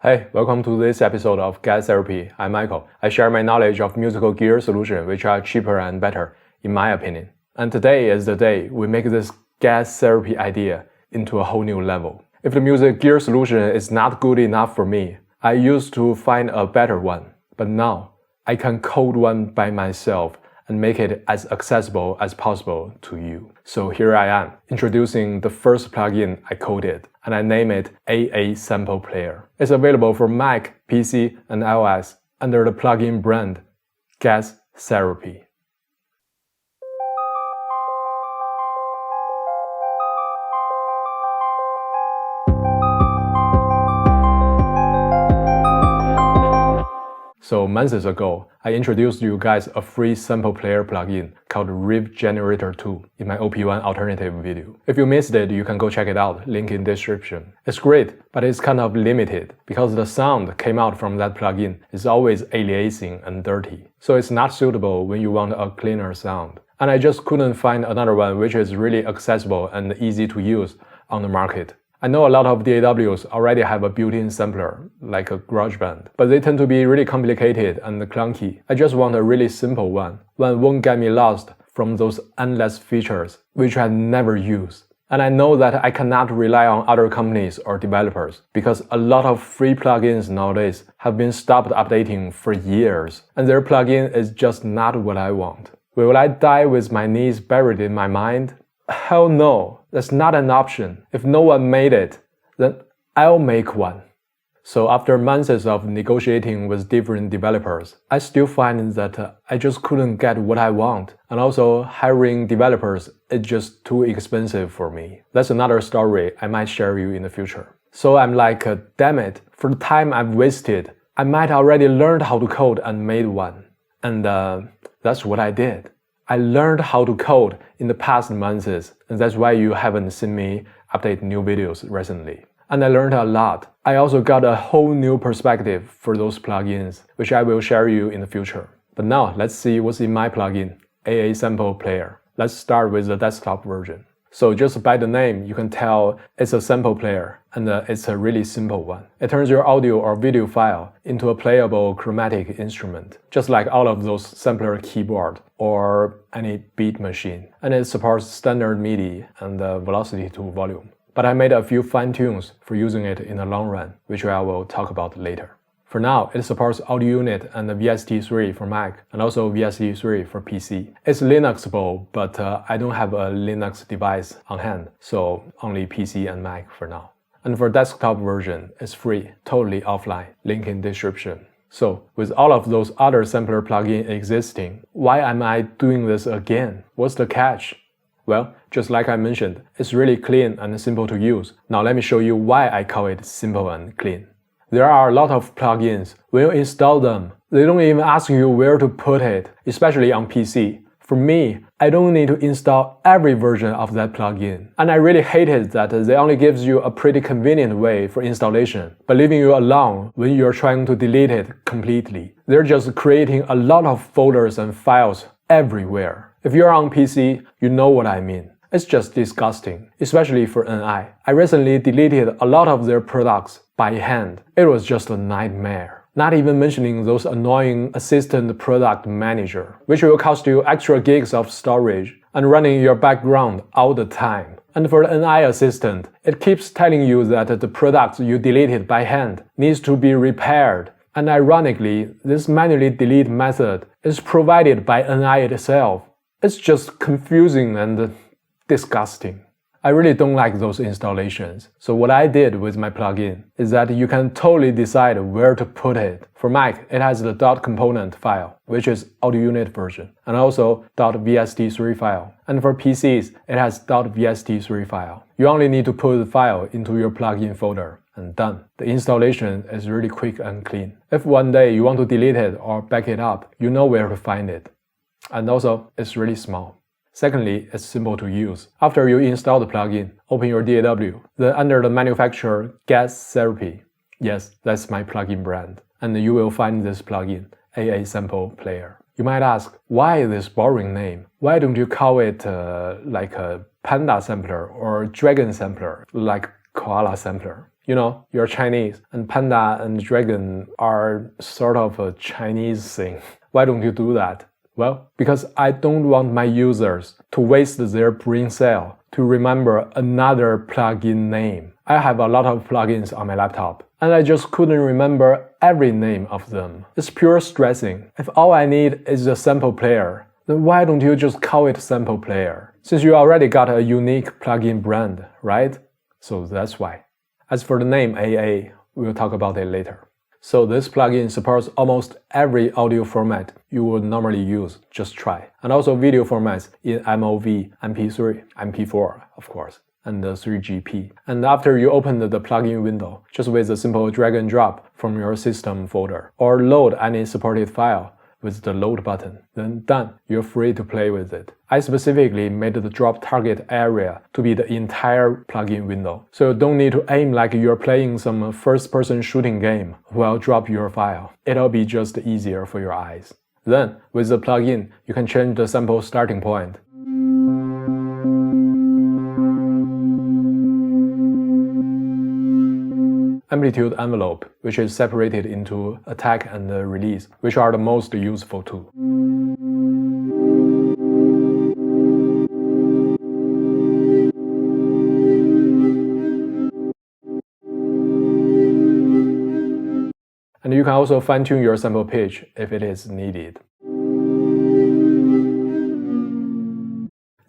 Hey, welcome to this episode of Gas Therapy. I'm Michael. I share my knowledge of musical gear solutions which are cheaper and better, in my opinion. And today is the day we make this gas therapy idea into a whole new level. If the music gear solution is not good enough for me, I used to find a better one. But now, I can code one by myself and make it as accessible as possible to you. So here I am, introducing the first plugin I coded, and I name it AASamplePlayer. It's available for Mac, PC, and iOS under the plugin brand Gas Therapy. So months ago, I introduced you guys a free sample player plugin called Riff Generator 2 in my OP1 alternative video. If you missed it, you can go check it out, link in description. It's great, but it's kind of limited because the sound came out from that plugin is always aliasing and dirty. So it's not suitable when you want a cleaner sound. And I just couldn't find another one which is really accessible and easy to use on the market. I know a lot of DAWs already have a built-in sampler, like a GarageBand, but they tend to be really complicated and clunky. I just want a really simple one won't get me lost from those endless features, which I never use. And I know that I cannot rely on other companies or developers, because a lot of free plugins nowadays have been stopped updating for years, and their plugin is just not what I want. Will I die with my knees buried in my mind? Hell no, that's not an option. If no one made it, then I'll make one. So after months of negotiating with different developers, I still find that I just couldn't get what I want. And also hiring developers is just too expensive for me. That's another story I might share you in the future. So I'm like, damn it, for the time I've wasted, I might already learned how to code and made one. And that's what I did. I learned how to code in the past months, and that's why you haven't seen me update new videos recently. And I learned a lot. I also got a whole new perspective for those plugins, which I will share you in the future. But now, let's see what's in my plugin, AASamplePlayer. Let's start with the desktop version. So just by the name, you can tell it's a sample player, and it's a really simple one. It turns your audio or video file into a playable chromatic instrument, just like all of those sampler keyboard or any beat machine. And it supports standard MIDI and velocity to volume. But I made a few fine tunes for using it in the long run, which I will talk about later. For now, it supports audio unit and VST3 for Mac, and also VST3 for PC. It's Linuxable, but I don't have a Linux device on hand, so only PC and Mac for now. And for desktop version, it's free, totally offline, link in description. So, with all of those other sampler plugins existing, why am I doing this again? What's the catch? Well, just like I mentioned, it's really clean and simple to use. Now let me show you why I call it simple and clean. There are a lot of plugins. When you install them, they don't even ask you where to put it, especially on PC. For me, I don't need to install every version of that plugin. And I really hated that they only gives you a pretty convenient way for installation, but leaving you alone when you're trying to delete it completely. They're just creating a lot of folders and files everywhere. If you're on PC, you know what I mean. It's just disgusting, especially for NI. I recently deleted a lot of their products by hand. It was just a nightmare. Not even mentioning those annoying assistant product manager, which will cost you extra gigs of storage and running your background all the time. And for the NI assistant, it keeps telling you that the products you deleted by hand needs to be repaired. And ironically, this manually delete method is provided by NI itself. It's just confusing and disgusting. I really don't like those installations. So what I did with my plugin is that you can totally decide where to put it. For Mac, it has the .component file, which is audio unit version, and also .vst3 file. And for PCs, it has .vst3 file. You only need to put the file into your plugin folder, and done. The installation is really quick and clean. If one day you want to delete it or back it up, you know where to find it. And also, it's really small. Secondly, it's simple to use. After you install the plugin, open your DAW. Then under the manufacturer Gas Therapy, yes, that's my plugin brand, and you will find this plugin, AASamplePlayer. You might ask, why this boring name? Why don't you call it like a panda sampler or dragon sampler, like koala sampler? You know, you're Chinese, and panda and dragon are sort of a Chinese thing. Why don't you do that? Well, because I don't want my users to waste their brain cell to remember another plugin name. I have a lot of plugins on my laptop, and I just couldn't remember every name of them. It's pure stressing. If all I need is a sample player, then why don't you just call it AASamplePlayer? Since you already got a unique plugin brand, right? So that's why. As for the name AA, we'll talk about it later. So this plugin supports almost every audio format you would normally use, just try. And also video formats in MOV, MP3, MP4, of course, and 3GP. And after you open the plugin window, just with a simple drag and drop from your system folder, or load any supported file with the load button, then done, you're free to play with it. I specifically made the drop target area to be the entire plugin window, so you don't need to aim like you're playing some first-person shooting game while drop your file. It'll be just easier for your eyes. Then, with the plugin, you can change the sample starting point. Amplitude envelope, which is separated into attack and release, which are the most useful too. And you can also fine-tune your sample pitch if it is needed.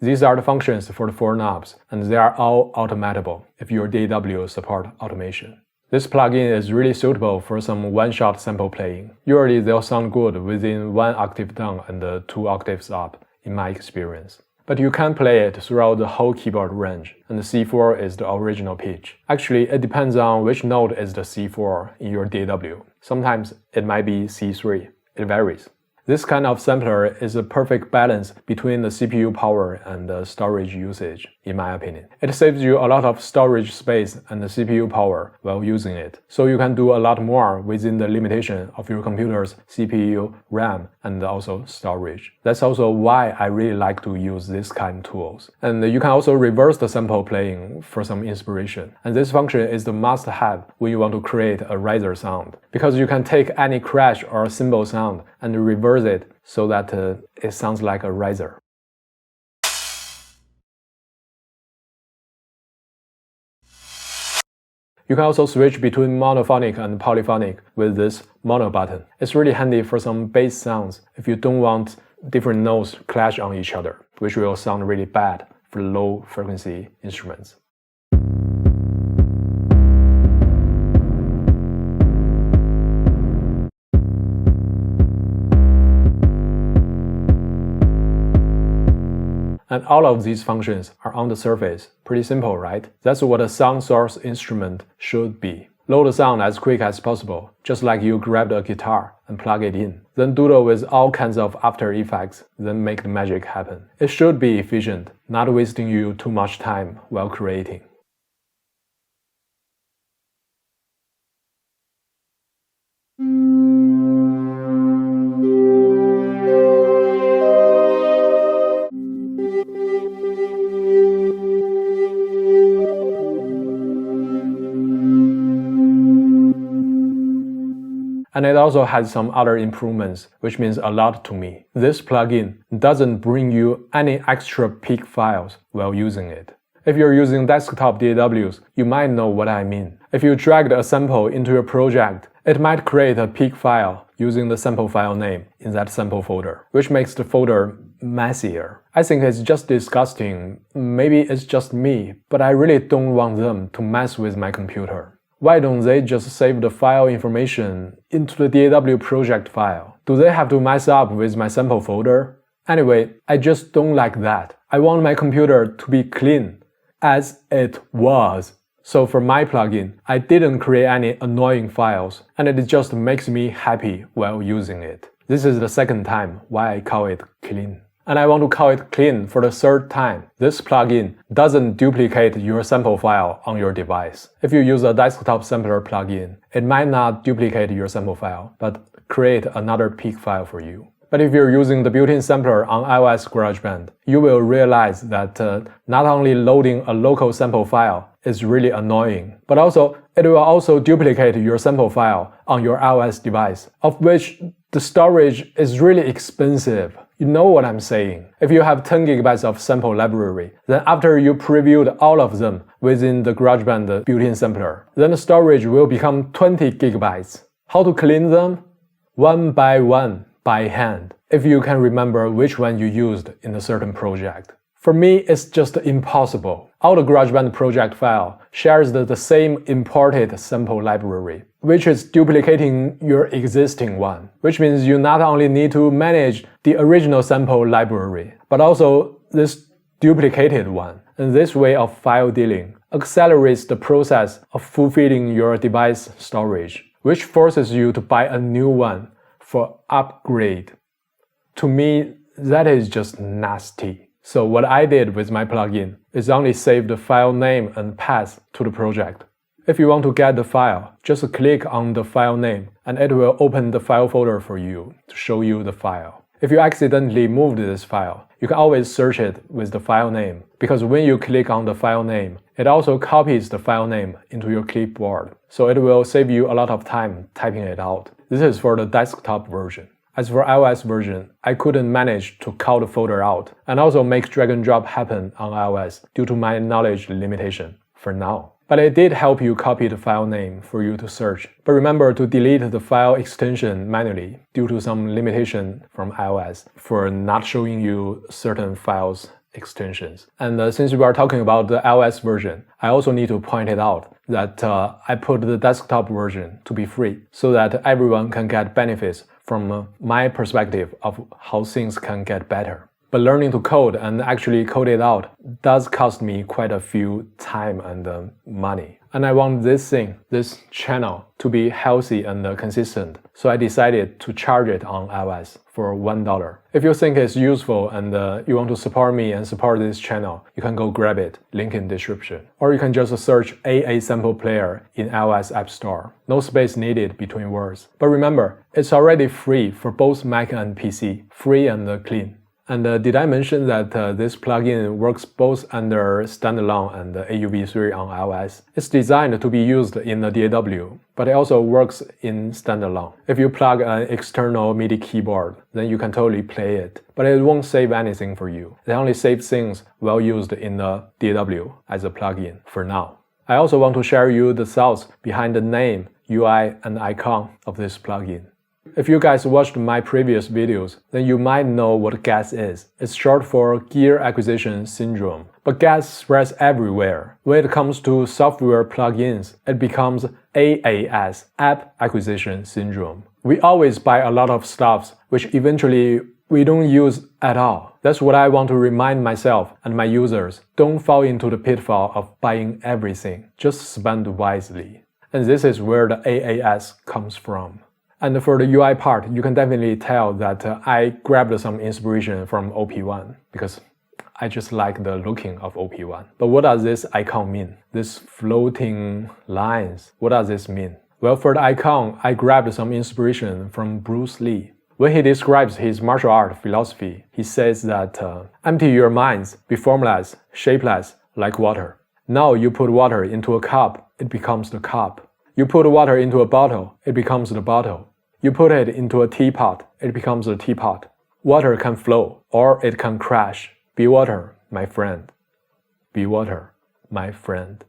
These are the functions for the 4 knobs, and they are all automatable if your DAW support automation. This plugin is really suitable for some one-shot sample playing. Usually they'll sound good within 1 octave down and 2 octaves up, in my experience. But you can play it throughout the whole keyboard range, and the C4 is the original pitch. Actually, it depends on which note is the C4 in your DAW. Sometimes it might be C3. It varies. This kind of sampler is a perfect balance between the CPU power and the storage usage, in my opinion. It saves you a lot of storage space and the CPU power while using it, so you can do a lot more within the limitation of your computer's CPU, RAM, and also storage. That's also why I really like to use this kind of tools. And you can also reverse the sample playing for some inspiration. And this function is the must-have when you want to create a riser sound, because you can take any crash or cymbal sound and reverse it so that it sounds like a riser. You can also switch between monophonic and polyphonic with this mono button. It's really handy for some bass sounds if you don't want different notes clash on each other, which will sound really bad for low frequency instruments. And all of these functions are on the surface. Pretty simple, right? That's what a sound source instrument should be. Load the sound as quick as possible, just like you grabbed a guitar and plug it in. Then doodle with all kinds of After Effects, then make the magic happen. It should be efficient, not wasting you too much time while creating. And it also has some other improvements, which means a lot to me. This plugin doesn't bring you any extra peak files while using it. If you're using desktop DAWs, you might know what I mean. If you dragged a sample into your project, it might create a peak file using the sample file name in that sample folder, which makes the folder messier. I think it's just disgusting. Maybe it's just me, but I really don't want them to mess with my computer. Why don't they just save the file information into the DAW project file? Do they have to mess up with my sample folder? Anyway, I just don't like that. I want my computer to be clean, as it was. So for my plugin, I didn't create any annoying files, and it just makes me happy while using it. This is the second time why I call it clean. And I want to call it clean for the third time. This plugin doesn't duplicate your sample file on your device. If you use a desktop sampler plugin, it might not duplicate your sample file, but create another peak file for you. But if you're using the built-in sampler on iOS GarageBand, you will realize that not only loading a local sample file is really annoying. But also, it will also duplicate your sample file on your iOS device, of which the storage is really expensive. You know what I'm saying. If you have 10 GB of sample library, then after you previewed all of them within the GarageBand built-in sampler, then the storage will become 20 GB. How to clean them? One by one, by hand, if you can remember which one you used in a certain project. For me, it's just impossible. All the GarageBand project file shares the same imported sample library, which is duplicating your existing one, which means you not only need to manage the original sample library, but also this duplicated one. And this way of file dealing accelerates the process of fulfilling your device storage, which forces you to buy a new one for upgrade. To me, that is just nasty. So what I did with my plugin is only save the file name and path to the project. If you want to get the file, just click on the file name and it will open the file folder for you to show you the file. If you accidentally moved this file, you can always search it with the file name, because when you click on the file name, it also copies the file name into your clipboard, so it will save you a lot of time typing it out. This is for the desktop version. As for iOS version, I couldn't manage to call the folder out and also make drag and drop happen on iOS due to my knowledge limitation for now. But it did help you copy the file name for you to search. But remember to delete the file extension manually due to some limitation from iOS for not showing you certain files extensions. And since we are talking about the iOS version, I also need to point it out that I put the desktop version to be free so that everyone can get benefits from my perspective of how things can get better. But learning to code and actually code it out does cost me quite a few time and money. And I want this channel, to be healthy and consistent. So I decided to charge it on iOS for $1. If you think it's useful and you want to support me and support this channel, you can go grab it, link in description. Or you can just search AASamplePlayer in iOS App Store. No space needed between words. But remember, it's already free for both Mac and PC, free and clean. And did I mention that this plugin works both under standalone and AUV3 on iOS? It's designed to be used in the DAW, but it also works in standalone. If you plug an external MIDI keyboard, then you can totally play it, but it won't save anything for you. It only saves things well used in the DAW as a plugin for now. I also want to share you the thoughts behind the name, UI, and icon of this plugin. If you guys watched my previous videos, then you might know what GAS is. It's short for Gear Acquisition Syndrome. But GAS spreads everywhere. When it comes to software plugins, it becomes AAS, App Acquisition Syndrome. We always buy a lot of stuff which eventually we don't use at all. That's what I want to remind myself and my users. Don't fall into the pitfall of buying everything. Just spend wisely. And this is where the AAS comes from. And for the UI part, you can definitely tell that I grabbed some inspiration from OP1 because I just like the looking of OP1. But what does this icon mean? This floating lines, what does this mean? Well, for the icon, I grabbed some inspiration from Bruce Lee. When he describes his martial art philosophy, he says that empty your minds, be formless, shapeless, like water. Now you put water into a cup, it becomes the cup. You put water into a bottle, it becomes the bottle. You put it into a teapot, it becomes a teapot. Water can flow, or it can crash. Be water, my friend. Be water, my friend.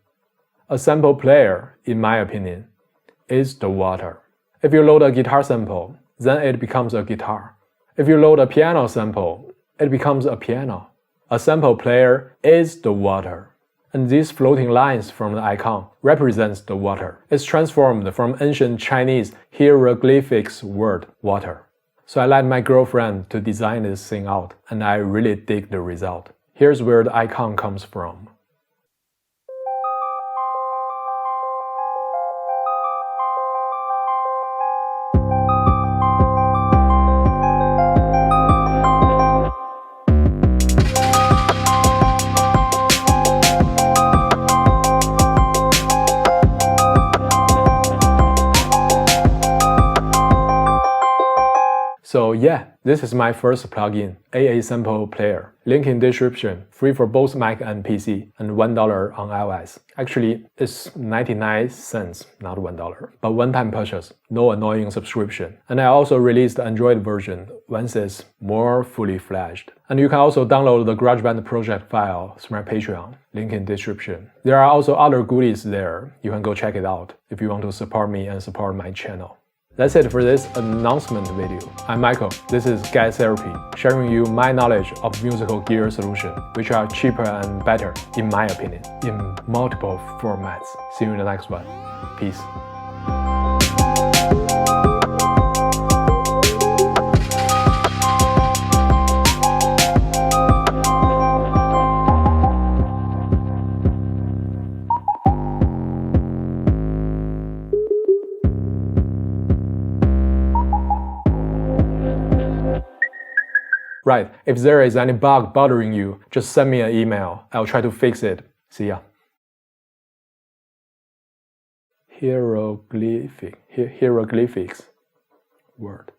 A sample player, in my opinion, is the water. If you load a guitar sample, then it becomes a guitar. If you load a piano sample, it becomes a piano. A sample player is the water. And these floating lines from the icon represents the water. It's transformed from ancient Chinese hieroglyphics word water. So I let my girlfriend to design this thing out, and I really dig the result. Here's where the icon comes from. So yeah, this is my first plugin, AASamplePlayer. Link in description, free for both Mac and PC, and $1 on iOS. Actually, it's 99 cents, not $1. But one-time purchase, no annoying subscription. And I also released the Android version once it's more fully fledged. And you can also download the GarageBand project file through my Patreon, link in description. There are also other goodies there, you can go check it out if you want to support me and support my channel. That's it for this announcement video. I'm Michael, this is Guide Therapy, sharing you my knowledge of musical gear solutions, which are cheaper and better, in my opinion, in multiple formats. See you in the next one. Peace. Right, if there is any bug bothering you, just send me an email. I'll try to fix it. See ya. Hieroglyphics word.